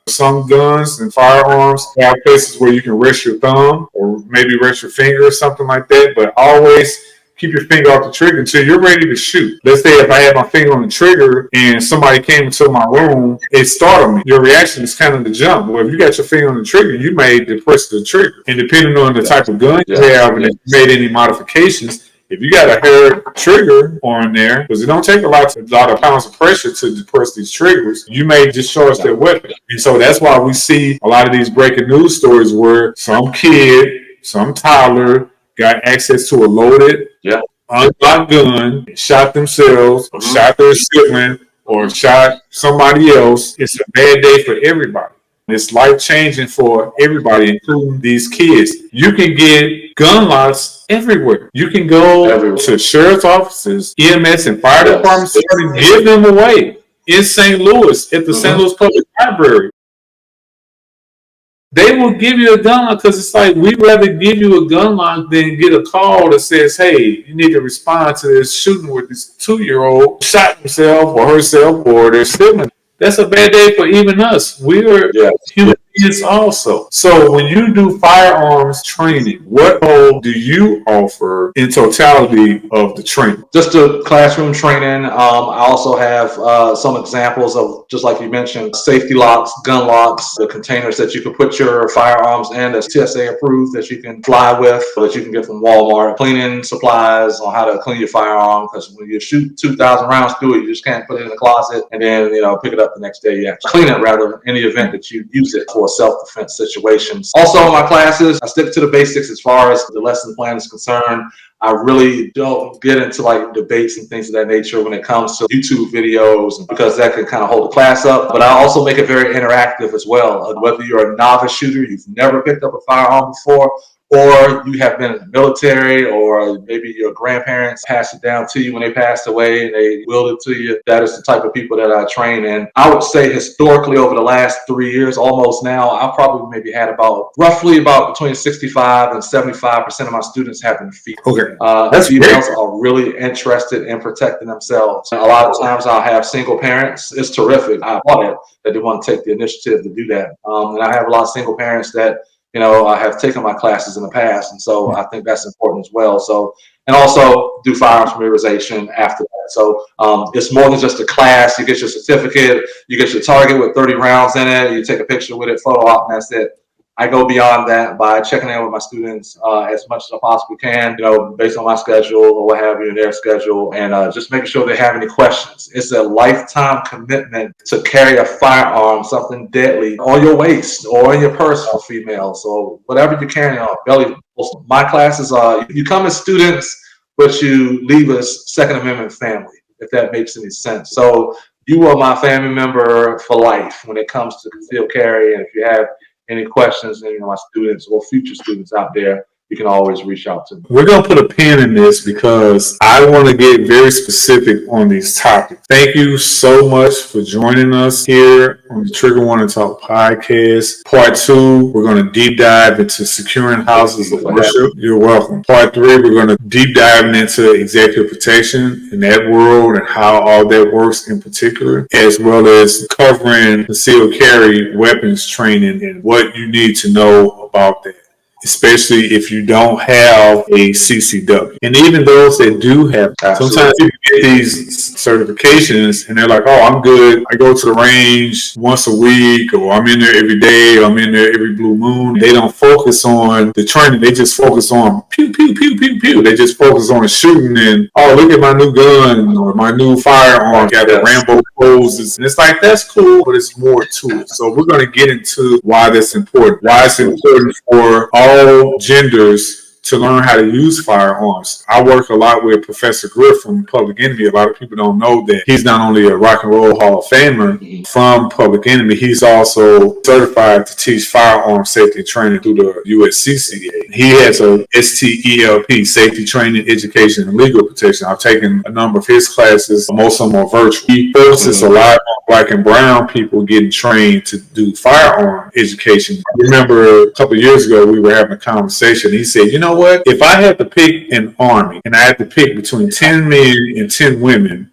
Some guns and firearms have places where you can rest your thumb or maybe rest your finger or something like that, but always keep your finger off the trigger until you're ready to shoot. Let's say if I had my finger on the trigger and somebody came into my room, it startled me. Your reaction is kind of to jump. Well, if you got your finger on the trigger, you may depress the trigger. And depending on the type of gun you have and if you made any modifications, if you got a hair trigger on there, because it don't take a lot of pounds of pressure to depress these triggers, you may discharge that weapon. And so that's why we see a lot of these breaking news stories where some kid, some toddler got access to a loaded, unlocked gun, shot themselves, or shot their sibling, or shot somebody else. It's a bad day for everybody. It's life-changing for everybody, including these kids. You can get gun locks everywhere. You can go to sheriff's offices, EMS, and fire departments and give them away in St. Louis at the St. Louis Public Library. They will give you a gun lock because it's like, we'd rather give you a gun lock than get a call that says, hey, you need to respond to this shooting where this 2-year-old shot himself or herself or their sibling. That's a bad day for even us. We're human beings also. So when you do firearms training, what role do you offer in totality of the training? Just the classroom training. I also have some examples of, just like you mentioned, safety locks, gun locks, the containers that you can put your firearms in that's TSA approved that you can fly with, that you can get from Walmart, cleaning supplies on how to clean your firearm, because when you shoot 2,000 rounds through it, you just can't put it in the closet and then pick it up the next day. You have to clean it rather in the event that you use it for self-defense situations. Also in my classes, I stick to the basics as far as the lesson plan is concerned. I really don't get into like debates and things of that nature when it comes to YouTube videos, because that can kind of hold the class up. But I also make it very interactive as well. Whether you're a novice shooter, you've never picked up a firearm before, or you have been in the military, or maybe your grandparents passed it down to you when they passed away and they willed it to you. That is the type of people that I train. And I would say historically over the last 3 years, almost now, I've probably maybe had roughly between 65 and 75% of my students have been female. Okay. Females are really interested in protecting themselves. And a lot of times I'll have single parents. It's terrific. I applaud it that they want to take the initiative to do that. And I have a lot of single parents that I have taken my classes in the past, and so I think that's important as well. So, and also do firearms familiarization after that. So it's more than just a class. You get your certificate, you get your target with 30 rounds in it, you take a picture with it, photo op, and that's it. I go beyond that by checking in with my students as much as I possibly can, based on my schedule or what have you, in their schedule, and just making sure they have any questions. It's a lifetime commitment to carry a firearm, something deadly, on your waist or in your purse for females, or whatever you're carrying on belly. My classes are, you come as students, but you leave as Second Amendment family, if that makes any sense. So you are my family member for life when it comes to concealed carry, and if you have any questions, and my students or future students out there, you can always reach out to me. We're going to put a pin in this because I want to get very specific on these topics. Thank you so much for joining us here on the Trigger One and Talk podcast. Part 2, we're going to deep dive into securing houses of worship. You're welcome. Part 3, we're going to deep dive into executive protection in that world and how all that works in particular, as well as covering concealed carry weapons training and what you need to know about that, especially if you don't have a CCW. And even those that do have, sometimes you get these certifications and they're like, oh, I'm good. I go to the range once a week, or I'm in there every day, or I'm in there every blue moon. They don't focus on the training. They just focus on pew, pew, pew, pew, pew. They just focus on shooting and, oh, look at my new gun or my new firearm. Got the Rambo poses. And it's like, that's cool, but it's more to it. So we're going to get into why that's important. Why it's important for all genders to learn how to use firearms. I work a lot with Professor Griff from Public Enemy. A lot of people don't know that he's not only a Rock and Roll Hall of Famer from Public Enemy, he's also certified to teach firearm safety training through the USCCA. He has a STELP, Safety Training, Education, and Legal Protection. I've taken a number of his classes. Most of them are virtual. He focuses a lot on Black and brown people getting trained to do firearm education. I remember a couple of years ago, we were having a conversation. He said, know what? If I had to pick an army and I had to pick between 10 men and 10 women,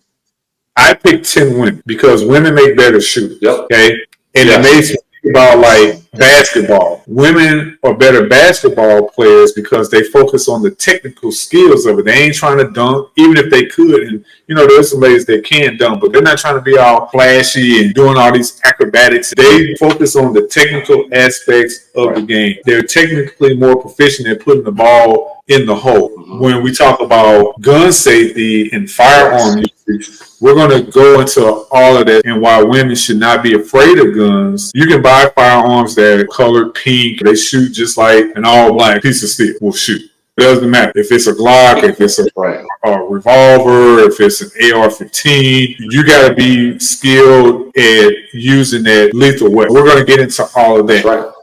I pick 10 women because women make better shooters. Yep. Okay. And it makes me think about like basketball. Women are better basketball players because they focus on the technical skills of it. They ain't trying to dunk, even if they could. And, you know, there's some ladies that can dunk, but they're not trying to be all flashy and doing all these acrobatics. They focus on the technical aspects of the game. They're technically more proficient at putting the ball in the hole. When we talk about gun safety and firearm usage, we're going to go into all of that and why women should not be afraid of guns. You can buy firearms that are colored pink. They shoot just like an all black piece of steel will shoot. It doesn't matter if it's a Glock, if it's a revolver, if it's an AR-15. You got to be skilled at using that lethal weapon. We're going to get into all of that.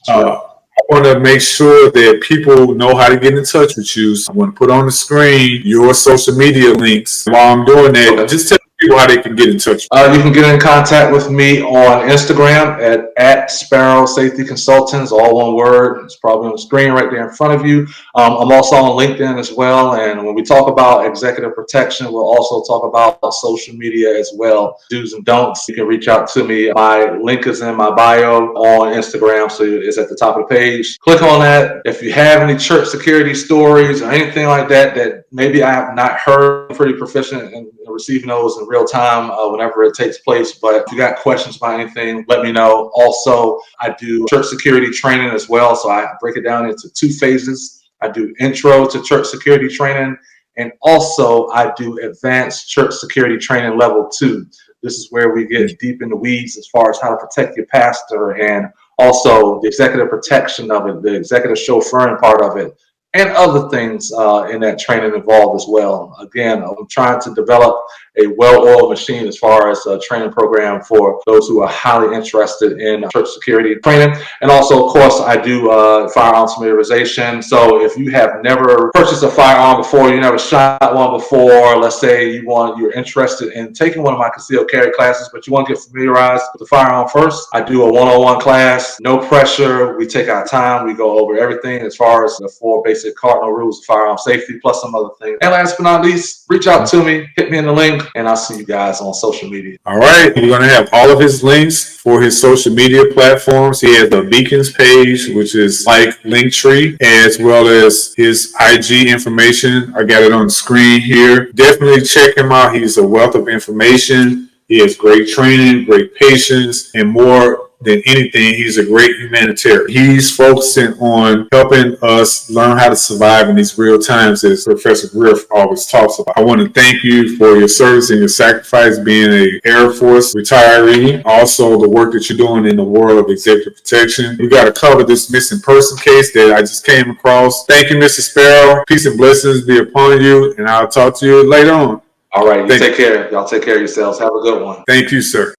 I want to make sure that people know how to get in touch with you. So I want to put on the screen your social media links. While I'm doing that, just tell people how they can get in touch. You can get in contact with me on Instagram at Sparrow Safety Consultants, all one word. It's probably on the screen right there in front of you. I'm also on LinkedIn as well. And when we talk about executive protection, we'll also talk about social media as well. Do's and don'ts. You can reach out to me. My link is in my bio on Instagram, so it's at the top of the page. Click on that. If you have any church security stories or anything like that maybe I have not heard, I'm pretty proficient in receiving those in real time whenever it takes place. But if you got questions about anything, let me know. Also, I do church security training as well. So I break it down into 2 phases. I do intro to church security training, and also I do advanced church security training level 2. This is where we get deep in the weeds as far as how to protect your pastor and also the executive protection of it, the executive chauffeuring part of it, and other things in that training involved as well. Again, I'm trying to develop a well-oiled machine as far as a training program for those who are highly interested in church security training. And also, of course, I do firearms familiarization. So if you have never purchased a firearm before, you never shot one before, let's say you're interested in taking one of my concealed carry classes, but you want to get familiarized with the firearm first, I do a 101 class, no pressure. We take our time. We go over everything as far as the 4 basic cardinal rules of firearm safety, plus some other things. And last but not least, reach out to me, hit me in the link, and I'll see you guys on social media. All right. We're going to have all of his links for his social media platforms. He has the Beacons page, which is like Linktree, as well as his IG information. I got it on the screen here. Definitely check him out. He's a wealth of information. He has great training, great patience, and more than anything, he's a great humanitarian. He's focusing on helping us learn how to survive in these real times, as Professor Griff always talks about. I want to thank you for your service and your sacrifice being an Air Force retiree. Also, the work that you're doing in the world of executive protection. We got to cover this missing person case that I just came across. Thank you, Mr. Sparrow. Peace and blessings be upon you, and I'll talk to you later on. All right, you take care. Y'all take care of yourselves. Have a good one. Thank you, sir.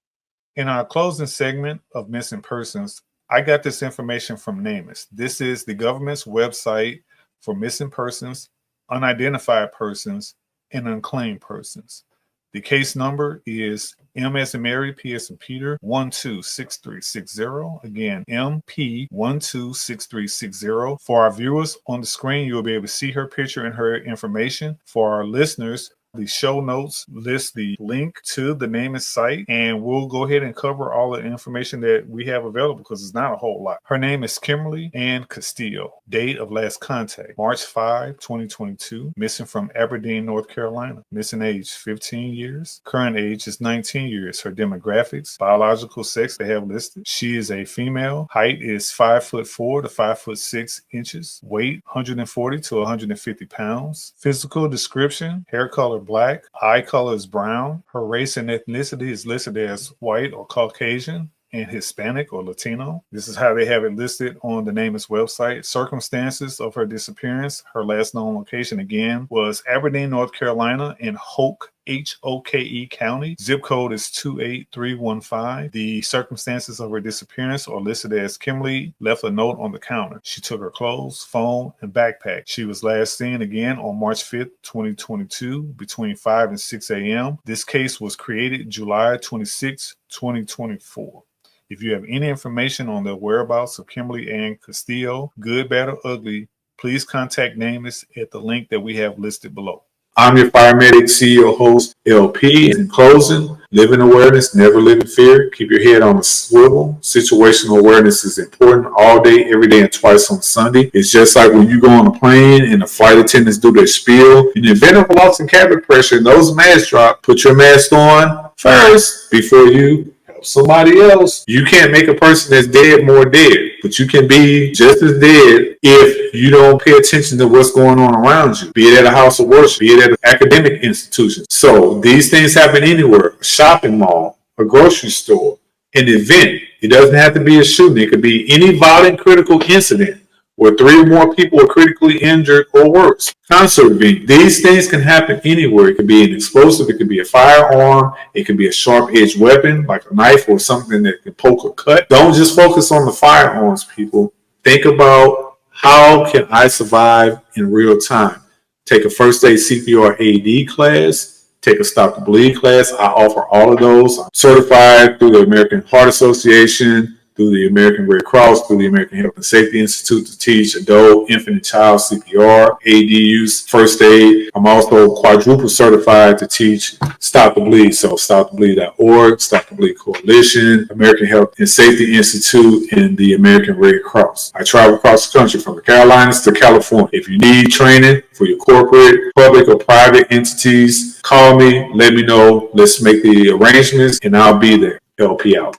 In our closing segment of missing persons, I got this information from NamUs. This is the government's website for missing persons, unidentified persons, and unclaimed persons. The case number is M as in Mary, P as in Peter, 126360. Again, MP 126360. For our viewers on the screen, you'll be able to see her picture and her information. For our listeners, the show notes list the link to the NamUs site, and we'll go ahead and cover all the information that we have available because it's not a whole lot. Her name is Kimberly Ann Castillo. Date of last contact, March 5, 2022. Missing from Aberdeen, North Carolina. Missing age, 15 years. Current age is 19 years. Her demographics, biological sex they have listed. She is a female. Height is 5'4" to 5'6". Weight, 140 to 150 pounds. Physical description, hair color black, eye color is brown. Her race and ethnicity is listed as white or Caucasian and Hispanic or Latino. This is how they have it listed on the NamUs website. Circumstances of her disappearance. Her last known location again was Aberdeen, North Carolina in Hoke, H-O-K-E County. Zip code is 28315. The circumstances of her disappearance are listed as Kimberly left a note on the counter. She took her clothes, phone, and backpack. She was last seen again on March 5th, 2022 between 5 and 6 a.m. This case was created July 26, 2024. If you have any information on the whereabouts of Kimberly Ann Castillo, good, bad, or ugly, please contact NAMUS at the link that we have listed below. I'm your fire medic, CEO, host, LP. In closing, live in awareness, never live in fear. Keep your head on a swivel. Situational awareness is important all day, every day, and twice on Sunday. It's just like when you go on a plane and the flight attendants do their spiel. In the event of loss in cabin pressure and those masks drop, put your mask on first before you help somebody else. You can't make a person that's dead more dead, but you can be just as dead if you don't pay attention to what's going on around you, be it at a house of worship, be it at an academic institution. So these things happen anywhere, a shopping mall, a grocery store, an event. It doesn't have to be a shooting. It could be any violent critical incident where 3 or more people are critically injured or worse. Concert venue. These things can happen anywhere. It could be an explosive. It could be a firearm. It could be a sharp-edged weapon like a knife or something that can poke or cut. Don't just focus on the firearms, people. Think about, how can I survive in real time? Take a first aid CPR AD class. Take a stop the bleed class. I offer all of those. I'm certified through the American Heart Association, through the American Red Cross, through the American Health and Safety Institute to teach adult, infant, and child CPR, AD use, first aid. I'm also quadruple certified to teach Stop the Bleed. So stopthebleed.org, Stop the Bleed Coalition, American Health and Safety Institute, and the American Red Cross. I travel across the country from the Carolinas to California. If you need training for your corporate, public, or private entities, call me, let me know. Let's make the arrangements, and I'll be there. LP out.